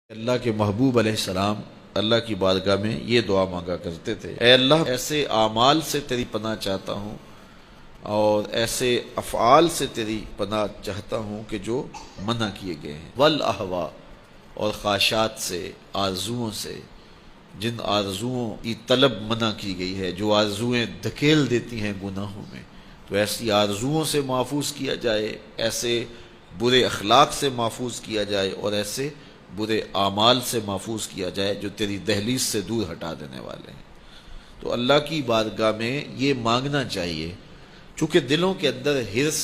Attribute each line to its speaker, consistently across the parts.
Speaker 1: اللہ کے محبوب علیہ السلام اللہ کی بارگاہ میں یہ دعا مانگا کرتے تھے، اے اللہ ایسے اعمال سے تیری پناہ چاہتا ہوں اور ایسے افعال سے تیری پناہ چاہتا ہوں کہ جو منع کیے گئے ہیں، والاہوا اور خواہشات سے، آرزوؤں سے، جن آرزوؤں کی طلب منع کی گئی ہے، جو آرزوئیں دھکیل دیتی ہیں گناہوں میں، تو ایسی آرزوؤں سے محفوظ کیا جائے، ایسے برے اخلاق سے محفوظ کیا جائے اور ایسے برے اعمال سے محفوظ کیا جائے جو تیری دہلیز سے دور ہٹا دینے والے ہیں۔ تو اللہ کی بارگاہ میں یہ مانگنا چاہیے، چونکہ دلوں کے اندر حرص،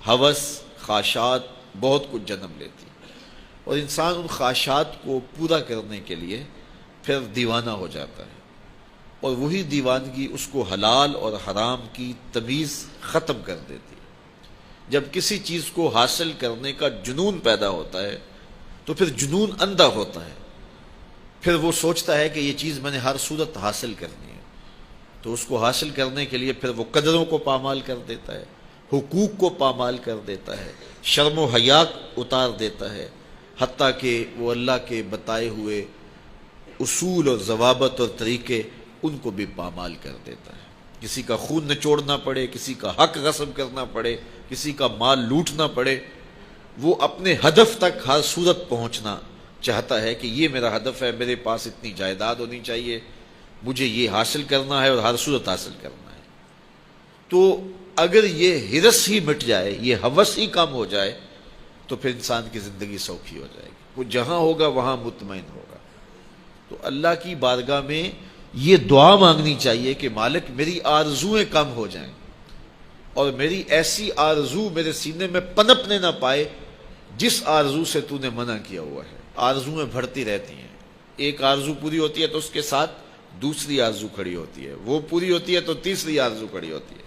Speaker 1: ہوس، خواہشات بہت کچھ جنم لیتی اور انسان ان خواہشات کو پورا کرنے کے لیے پھر دیوانہ ہو جاتا ہے، اور وہی دیوانگی اس کو حلال اور حرام کی تمیز ختم کر دیتی ہے۔ جب کسی چیز کو حاصل کرنے کا جنون پیدا ہوتا ہے تو پھر جنون اندھا ہوتا ہے، پھر وہ سوچتا ہے کہ یہ چیز میں نے ہر صورت حاصل کرنی ہے، تو اس کو حاصل کرنے کے لیے پھر وہ قدروں کو پامال کر دیتا ہے، حقوق کو پامال کر دیتا ہے، شرم و حیا اتار دیتا ہے، حتیٰ کہ وہ اللہ کے بتائے ہوئے اصول اور ضوابط اور طریقے ان کو بھی پامال کر دیتا ہے۔ کسی کا خون نچوڑنا پڑے، کسی کا حق غصب کرنا پڑے، کسی کا مال لوٹنا پڑے، وہ اپنے ہدف تک ہر صورت پہنچنا چاہتا ہے کہ یہ میرا ہدف ہے، میرے پاس اتنی جائیداد ہونی چاہیے، مجھے یہ حاصل کرنا ہے اور ہر صورت حاصل کرنا ہے۔ تو اگر یہ حرص ہی مٹ جائے، یہ ہوس ہی کم ہو جائے، تو پھر انسان کی زندگی سوکھی ہو جائے گی، وہ جہاں ہوگا وہاں مطمئن ہوگا۔ تو اللہ کی بارگاہ میں یہ دعا مانگنی چاہیے کہ مالک میری آرزوئیں کم ہو جائیں اور میری ایسی آرزو میرے سینے میں پنپنے نہ پائے جس آرزو سے تو نے منع کیا ہوا ہے۔ آرزویں بڑھتی رہتی ہیں، ایک آرزو پوری ہوتی ہے تو اس کے ساتھ دوسری آرزو کھڑی ہوتی ہے، وہ پوری ہوتی ہے تو تیسری آرزو کھڑی ہوتی ہے،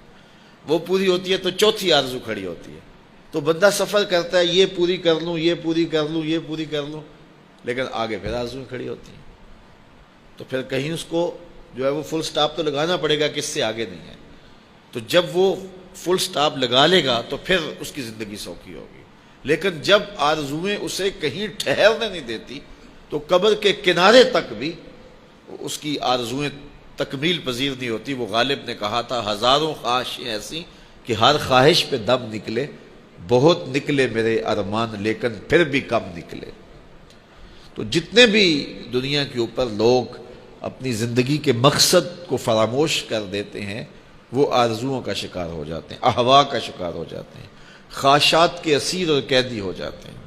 Speaker 1: وہ پوری ہوتی ہے تو چوتھی آرزو کھڑی ہوتی ہے۔ تو بندہ سفر کرتا ہے، یہ پوری کر لوں، یہ پوری کر لوں، یہ پوری کر لوں، لیکن آگے پھر آرزویں کھڑی ہوتی ہیں، تو پھر کہیں اس کو جو ہے وہ فل سٹاپ تو لگانا پڑے گا کہ اس سے آگے نہیں ہے۔ تو جب وہ فل سٹاپ لگا لے گا تو پھر اس کی زندگی سوکھی ہوگی، لیکن جب آرزویں اسے کہیں ٹھہرنے نہیں دیتی تو قبر کے کنارے تک بھی اس کی آرزویں تکمیل پذیر نہیں ہوتی۔ وہ غالب نے کہا تھا، ہزاروں خواہشیں ایسی کہ ہر خواہش پہ دم نکلے، بہت نکلے میرے ارمان لیکن پھر بھی کم نکلے۔ تو جتنے بھی دنیا کے اوپر لوگ اپنی زندگی کے مقصد کو فراموش کر دیتے ہیں، وہ آرزوؤں کا شکار ہو جاتے ہیں، اہوا کا شکار ہو جاتے ہیں، خواہشات کے اسیر اور قیدی ہو جاتے ہیں۔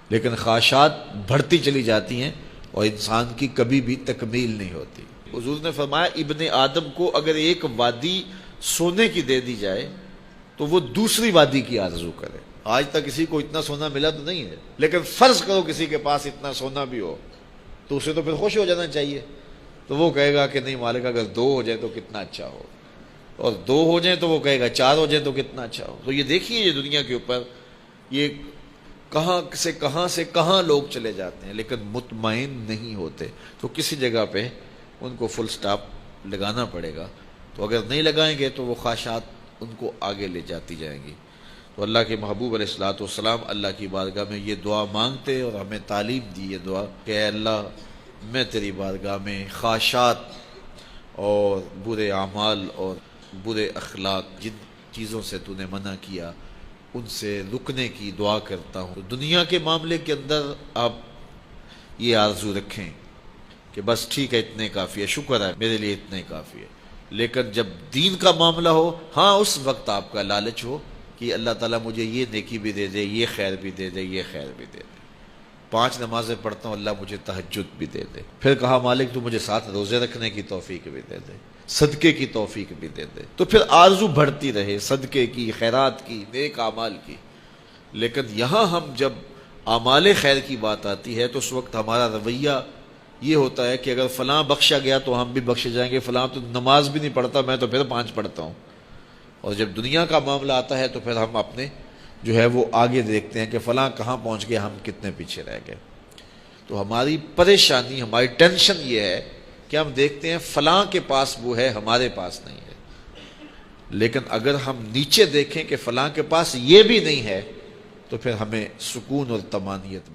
Speaker 1: لیکن خواہشات بڑھتی چلی جاتی ہیں اور انسان کی کبھی بھی تکمیل نہیں ہوتی۔ حضور نے فرمایا، ابن آدم کو اگر ایک وادی سونے کی دے دی جائے تو وہ دوسری وادی کی آرزو کرے۔ آج تک کسی کو اتنا سونا ملا تو نہیں ہے، لیکن فرض کرو کسی کے پاس اتنا سونا بھی ہو تو اسے تو پھر خوش ہو جانا چاہیے، تو وہ کہے گا کہ نہیں مالک اگر 2 ہو جائے تو کتنا اچھا ہو، اور 2 ہو جائیں تو وہ کہے گا 4 ہو جائیں تو کتنا اچھا ہو۔ تو یہ دیکھیے، یہ دنیا کے اوپر یہ کہاں سے کہاں لوگ چلے جاتے ہیں لیکن مطمئن نہیں ہوتے۔ تو کسی جگہ پہ ان کو فل سٹاپ لگانا پڑے گا، تو اگر نہیں لگائیں گے تو وہ خواہشات ان کو آگے لے جاتی جائیں گی۔ تو اللہ کے محبوب علیہ الصلوۃ والسلام اللہ کی بارگاہ میں یہ دعا مانگتے اور ہمیں تعلیم دی یہ دعا کہ اے اللہ میں تیری بارگاہ میں خواہشات اور برے اعمال اور برے اخلاق، جن چیزوں سے تو نے منع کیا، ان سے رکنے کی دعا کرتا ہوں۔ دنیا کے معاملے کے اندر آپ یہ آرزو رکھیں کہ بس ٹھیک ہے، اتنے کافی ہے، شکر ہے میرے لیے اتنے کافی ہے، لیکن جب دین کا معاملہ ہو، ہاں اس وقت آپ کا لالچ ہو کہ اللہ تعالیٰ مجھے یہ نیکی بھی دے دے، یہ خیر بھی دے دے، یہ خیر بھی دے دے، 5 نمازیں پڑھتا ہوں، اللہ مجھے تہجد بھی دے دے۔ پھر کہا مالک تو مجھے 7 روزے رکھنے کی توفیق بھی دے دے، صدقے کی توفیق بھی دے دے۔ تو پھر آرزو بڑھتی رہے صدقے کی، خیرات کی، نیک اعمال کی۔ لیکن یہاں ہم جب اعمال خیر کی بات آتی ہے تو اس وقت ہمارا رویہ یہ ہوتا ہے کہ اگر فلاں بخشا گیا تو ہم بھی بخشے جائیں گے، فلاں تو نماز بھی نہیں پڑھتا، میں تو پھر 5 پڑھتا ہوں۔ اور جب دنیا کا معاملہ آتا ہے تو پھر ہم اپنے جو ہے وہ آگے دیکھتے ہیں کہ فلاں کہاں پہنچ گیا، ہم کتنے پیچھے رہ گئے۔ تو ہماری پریشانی، ہماری ٹینشن یہ ہے کہ ہم دیکھتے ہیں فلاں کے پاس وہ ہے، ہمارے پاس نہیں ہے۔ لیکن اگر ہم نیچے دیکھیں کہ فلاں کے پاس یہ بھی نہیں ہے تو پھر ہمیں سکون اور طمانینت